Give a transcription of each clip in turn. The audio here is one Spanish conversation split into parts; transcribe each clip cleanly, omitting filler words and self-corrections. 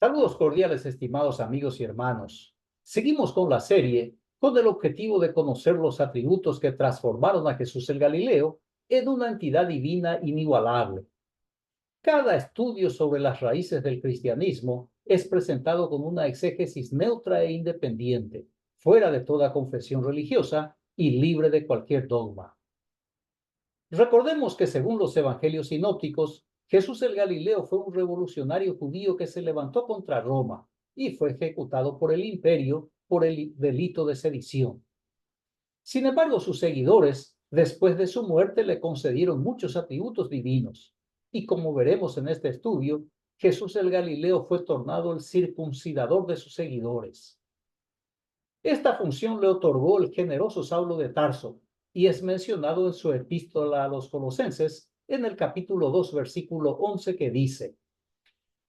Saludos cordiales, estimados amigos y hermanos. Seguimos con la serie con el objetivo de conocer los atributos que transformaron a Jesús el Galileo en una entidad divina inigualable. Cada estudio sobre las raíces del cristianismo es presentado con una exégesis neutra e independiente, fuera de toda confesión religiosa y libre de cualquier dogma. Recordemos que según los evangelios sinópticos, Jesús el Galileo fue un revolucionario judío que se levantó contra Roma y fue ejecutado por el imperio por el delito de sedición. Sin embargo, sus seguidores, después de su muerte, le concedieron muchos atributos divinos. Y como veremos en este estudio, Jesús el Galileo fue tornado el circuncidador de sus seguidores. Esta función le otorgó el generoso Saulo de Tarso y es mencionado en su epístola a los Colosenses en el capítulo 2, versículo 11, que dice: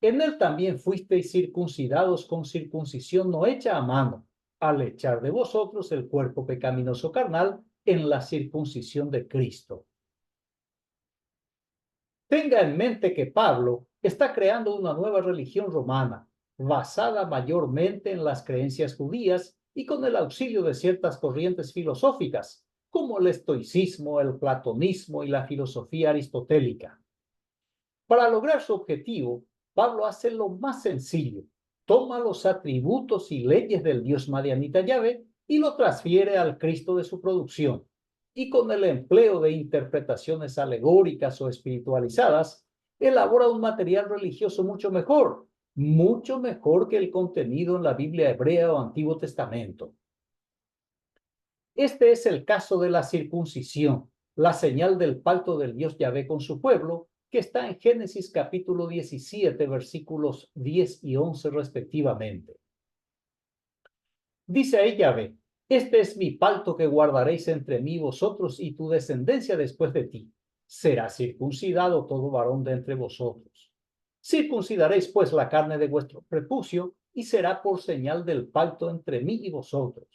En él también fuisteis circuncidados con circuncisión no hecha a mano, al echar de vosotros el cuerpo pecaminoso carnal en la circuncisión de Cristo. Tenga en mente que Pablo está creando una nueva religión romana, basada mayormente en las creencias judías y con el auxilio de ciertas corrientes filosóficas, como el estoicismo, el platonismo y la filosofía aristotélica. Para lograr su objetivo, Pablo hace lo más sencillo: toma los atributos y leyes del Dios madianita Yahvé y lo transfiere al Cristo de su producción. Y con el empleo de interpretaciones alegóricas o espiritualizadas, elabora un material religioso mucho mejor que el contenido en la Biblia hebrea o Antiguo Testamento. Este es el caso de la circuncisión, la señal del pacto del Dios Yahvé con su pueblo, que está en Génesis capítulo 17, versículos 10 y 11 respectivamente. Dice ahí Yahvé: Este es mi pacto que guardaréis entre mí vosotros y tu descendencia después de ti. Será circuncidado todo varón de entre vosotros. Circuncidaréis pues la carne de vuestro prepucio y será por señal del pacto entre mí y vosotros.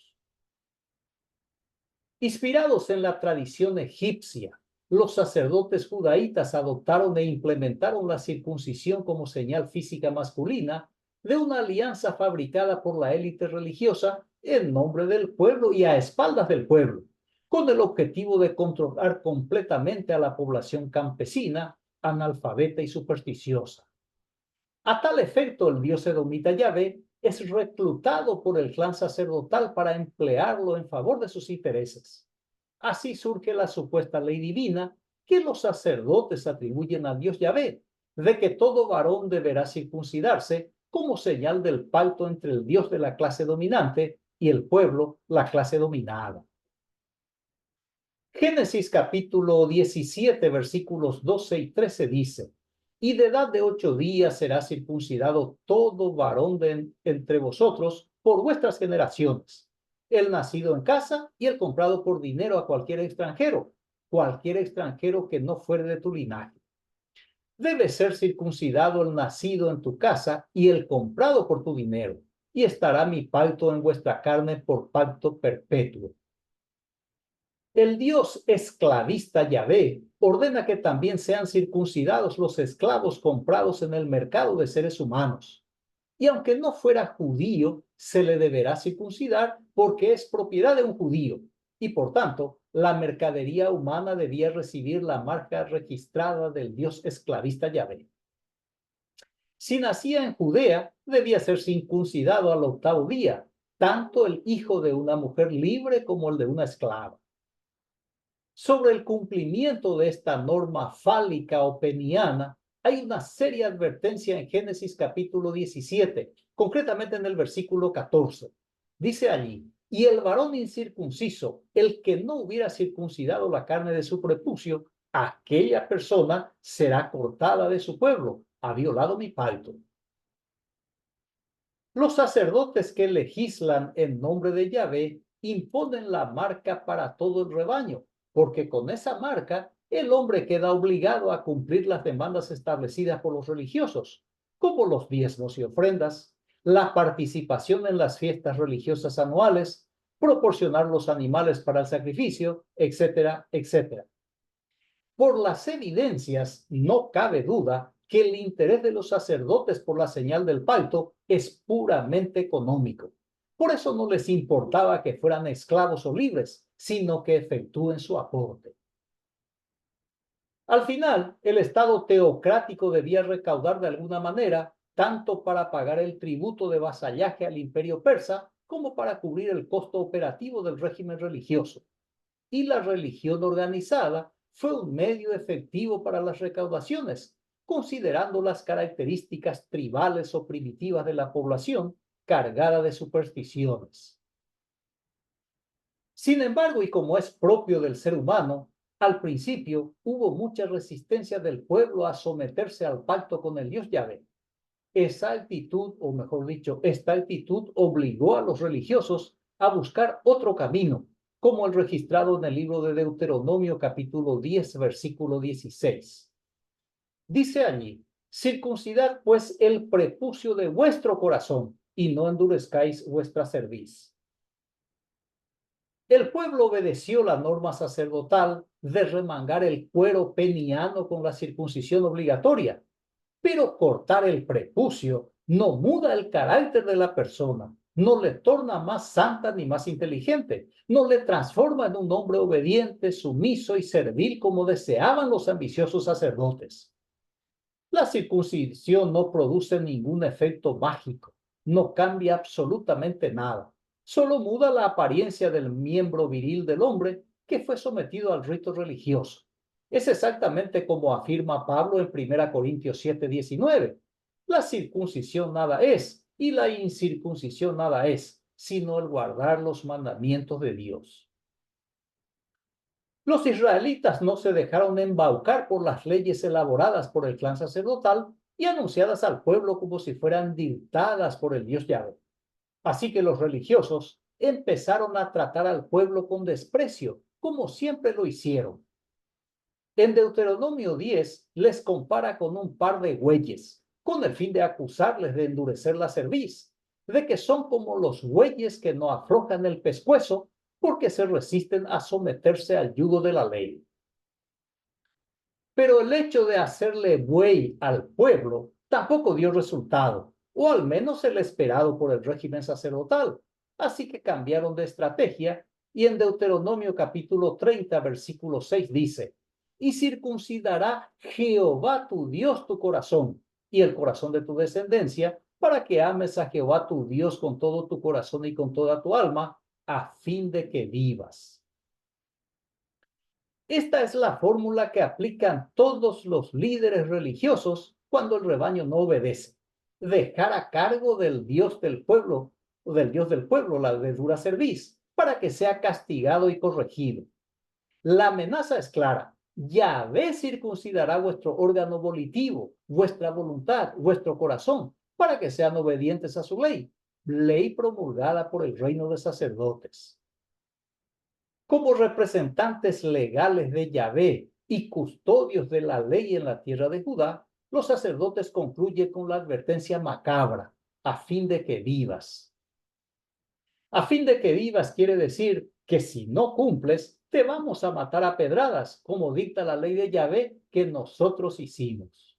Inspirados en la tradición egipcia, los sacerdotes judaítas adoptaron e implementaron la circuncisión como señal física masculina de una alianza fabricada por la élite religiosa en nombre del pueblo y a espaldas del pueblo, con el objetivo de controlar completamente a la población campesina, analfabeta y supersticiosa. A tal efecto, el dios edomita Yahvé es reclutado por el clan sacerdotal para emplearlo en favor de sus intereses. Así surge la supuesta ley divina que los sacerdotes atribuyen a Dios Yahvé, de que todo varón deberá circuncidarse como señal del pacto entre el Dios de la clase dominante y el pueblo, la clase dominada. Génesis capítulo 17, versículos 12 y 13 dice: Y de edad de 8 días será circuncidado todo varón entre vosotros por vuestras generaciones, el nacido en casa y el comprado por dinero a cualquier extranjero que no fuere de tu linaje. Debe ser circuncidado el nacido en tu casa y el comprado por tu dinero, y estará mi pacto en vuestra carne por pacto perpetuo. El Dios esclavista Yahvé ordena que también sean circuncidados los esclavos comprados en el mercado de seres humanos. Y aunque no fuera judío, se le deberá circuncidar porque es propiedad de un judío. Y por tanto, la mercadería humana debía recibir la marca registrada del Dios esclavista Yahvé. Si nacía en Judea, debía ser circuncidado al 8º día, tanto el hijo de una mujer libre como el de una esclava. Sobre el cumplimiento de esta norma fálica o peniana, hay una seria advertencia en Génesis capítulo 17, concretamente en el versículo 14. Dice allí: Y el varón incircunciso, el que no hubiera circuncidado la carne de su prepucio, aquella persona será cortada de su pueblo, ha violado mi pacto. Los sacerdotes que legislan en nombre de Yahvé imponen la marca para todo el rebaño, porque con esa marca el hombre queda obligado a cumplir las demandas establecidas por los religiosos, como los diezmos y ofrendas, la participación en las fiestas religiosas anuales, proporcionar los animales para el sacrificio, etcétera, etcétera. Por las evidencias, no cabe duda que el interés de los sacerdotes por la señal del pacto es puramente económico. Por eso no les importaba que fueran esclavos o libres, sino que efectúen su aporte. Al final, el Estado teocrático debía recaudar de alguna manera, tanto para pagar el tributo de vasallaje al imperio persa, como para cubrir el costo operativo del régimen religioso. Y la religión organizada fue un medio efectivo para las recaudaciones, considerando las características tribales o primitivas de la población cargada de supersticiones. Sin embargo, y como es propio del ser humano, al principio hubo mucha resistencia del pueblo a someterse al pacto con el Dios Yahvé. Esa actitud, o mejor dicho, esta actitud obligó a los religiosos a buscar otro camino, como el registrado en el libro de Deuteronomio capítulo 10, versículo 16. Dice allí: circuncidad pues el prepucio de vuestro corazón y no endurezcáis vuestra cerviz. El pueblo obedeció la norma sacerdotal de remangar el cuero peniano con la circuncisión obligatoria, pero cortar el prepucio no muda el carácter de la persona, no le torna más santa ni más inteligente, no le transforma en un hombre obediente, sumiso y servil como deseaban los ambiciosos sacerdotes. La circuncisión no produce ningún efecto mágico, no cambia absolutamente nada, solo muda la apariencia del miembro viril del hombre que fue sometido al rito religioso. Es exactamente como afirma Pablo en 1 Corintios 7:19. La circuncisión nada es y la incircuncisión nada es, sino el guardar los mandamientos de Dios. Los israelitas no se dejaron embaucar por las leyes elaboradas por el clan sacerdotal y anunciadas al pueblo como si fueran dictadas por el Dios Yahvé. Así que los religiosos empezaron a tratar al pueblo con desprecio, como siempre lo hicieron. En Deuteronomio 10 les compara con un par de bueyes, con el fin de acusarles de endurecer la cerviz, de que son como los bueyes que no aflojan el pescuezo porque se resisten a someterse al yugo de la ley. Pero el hecho de hacerle buey al pueblo tampoco dio resultado, o al menos el esperado por el régimen sacerdotal. Así que cambiaron de estrategia y en Deuteronomio capítulo 30, versículo 6 dice: y circuncidará Jehová tu Dios tu corazón y el corazón de tu descendencia, para que ames a Jehová tu Dios con todo tu corazón y con toda tu alma, a fin de que vivas. Esta es la fórmula que aplican todos los líderes religiosos cuando el rebaño no obedece: dejar a cargo del Dios del pueblo, o del Dios del pueblo, la de dura cerviz, para que sea castigado y corregido. La amenaza es clara: Yahvé circuncidará vuestro órgano volitivo, vuestra voluntad, vuestro corazón, para que sean obedientes a su ley promulgada por el reino de sacerdotes. Como representantes legales de Yahvé y custodios de la ley en la tierra de Judá, los sacerdotes concluyen con la advertencia macabra: a fin de que vivas. A fin de que vivas quiere decir que si no cumples, te vamos a matar a pedradas, como dicta la ley de Yahvé que nosotros hicimos.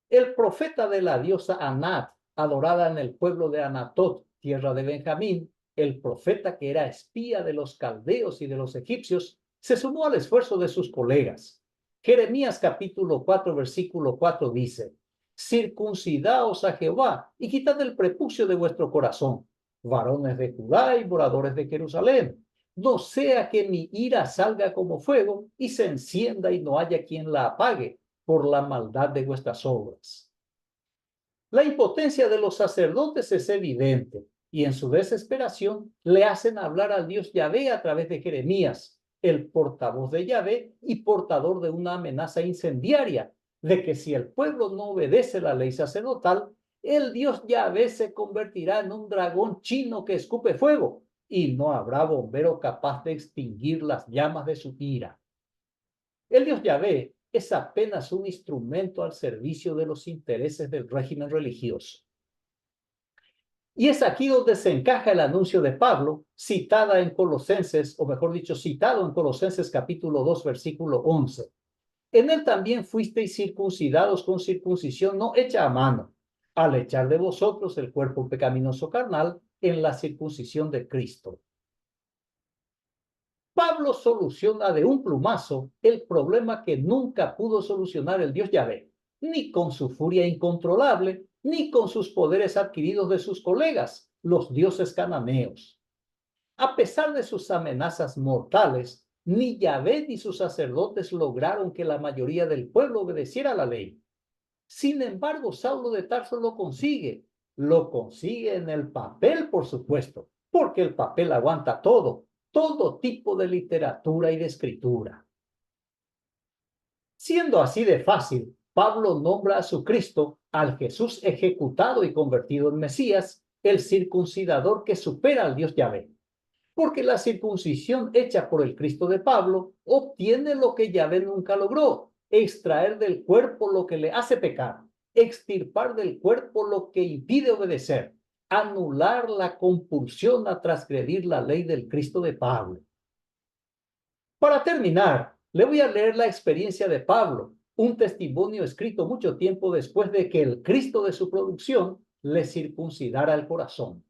El profeta de la diosa Anat, adorada en el pueblo de Anatot, tierra de Benjamín, el profeta que era espía de los caldeos y de los egipcios, se sumó al esfuerzo de sus colegas. Jeremías capítulo 4, versículo 4 dice: circuncidaos a Jehová y quitad el prepucio de vuestro corazón, varones de Judá y moradores de Jerusalén, no sea que mi ira salga como fuego y se encienda y no haya quien la apague por la maldad de vuestras obras. La impotencia de los sacerdotes es evidente y en su desesperación le hacen hablar al Dios Yahvé a través de Jeremías, el portavoz de Yahvé y portador de una amenaza incendiaria de que si el pueblo no obedece la ley sacerdotal, el Dios Yahvé se convertirá en un dragón chino que escupe fuego y no habrá bombero capaz de extinguir las llamas de su ira. El Dios Yahvé es apenas un instrumento al servicio de los intereses del régimen religioso. Y es aquí donde se encaja el anuncio de Pablo, citada en Colosenses, o mejor dicho, citado en Colosenses capítulo 2, versículo 11. En él también fuisteis circuncidados con circuncisión no hecha a mano, al echar de vosotros el cuerpo pecaminoso carnal en la circuncisión de Cristo. Pablo soluciona de un plumazo el problema que nunca pudo solucionar el Dios Yahvé, ni con su furia incontrolable, ni con sus poderes adquiridos de sus colegas, los dioses cananeos. A pesar de sus amenazas mortales, ni Yahvé ni sus sacerdotes lograron que la mayoría del pueblo obedeciera la ley. Sin embargo, Saulo de Tarso lo consigue. Lo consigue en el papel, por supuesto, porque el papel aguanta todo tipo de literatura y de escritura. Siendo así de fácil, Pablo nombra a su Cristo, al Jesús ejecutado y convertido en Mesías, el circuncidador que supera al Dios Yahvé. Porque la circuncisión hecha por el Cristo de Pablo obtiene lo que Yahvé nunca logró: extraer del cuerpo lo que le hace pecar, extirpar del cuerpo lo que impide obedecer, anular la compulsión a transgredir la ley del Cristo de Pablo. Para terminar, le voy a leer la experiencia de Pablo, un testimonio escrito mucho tiempo después de que el Cristo de su producción le circuncidara el corazón.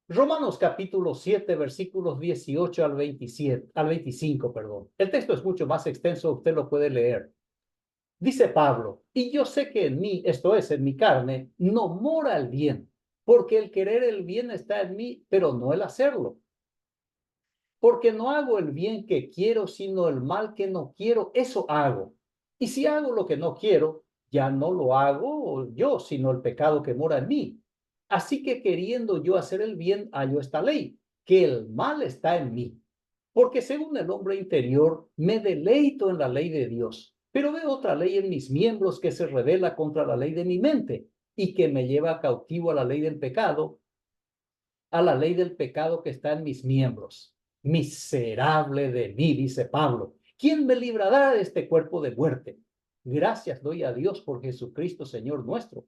Romanos capítulo 7, versículos 18 al 25, perdón. El texto es mucho más extenso, usted lo puede leer. Dice Pablo: y yo sé que en mí, esto es, en mi carne, no mora el bien, porque el querer el bien está en mí, pero no el hacerlo. Porque no hago el bien que quiero, sino el mal que no quiero, eso hago. Y si hago lo que no quiero, ya no lo hago yo, sino el pecado que mora en mí. Así que queriendo yo hacer el bien, hallo esta ley, que el mal está en mí. Porque según el hombre interior, me deleito en la ley de Dios, pero veo otra ley en mis miembros que se revela contra la ley de mi mente y que me lleva cautivo a la ley del pecado, que está en mis miembros. Miserable de mí, dice Pablo, ¿quién me librará de este cuerpo de muerte? Gracias doy a Dios por Jesucristo, Señor nuestro.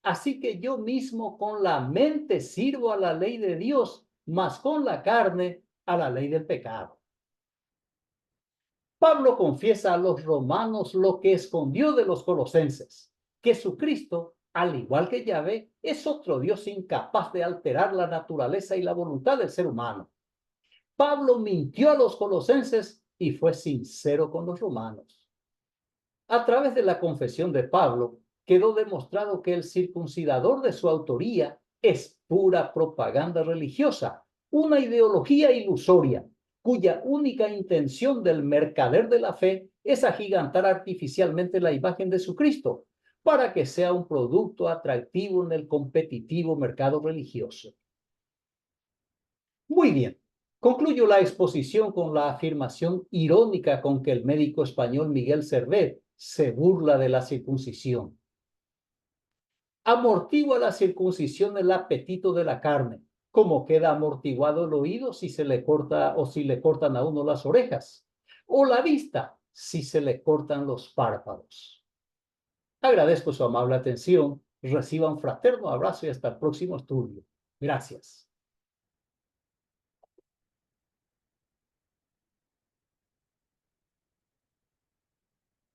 Así que yo mismo con la mente sirvo a la ley de Dios, mas con la carne a la ley del pecado. Pablo confiesa a los romanos lo que escondió de los colosenses: que Jesucristo, al igual que Yahvé, es otro Dios incapaz de alterar la naturaleza y la voluntad del ser humano. Pablo mintió a los colosenses y fue sincero con los romanos. A través de la confesión de Pablo, quedó demostrado que el circuncidador de su autoría es pura propaganda religiosa, una ideología ilusoria, cuya única intención del mercader de la fe es agigantar artificialmente la imagen de su Cristo, para que sea un producto atractivo en el competitivo mercado religioso. Muy bien. Concluyo la exposición con la afirmación irónica con que el médico español Miguel Servet se burla de la circuncisión. Amortigua la circuncisión el apetito de la carne, como queda amortiguado el oído si se le corta o si le cortan a uno las orejas, o la vista si se le cortan los párpados. Agradezco su amable atención. Reciba un fraterno abrazo y hasta el próximo estudio. Gracias.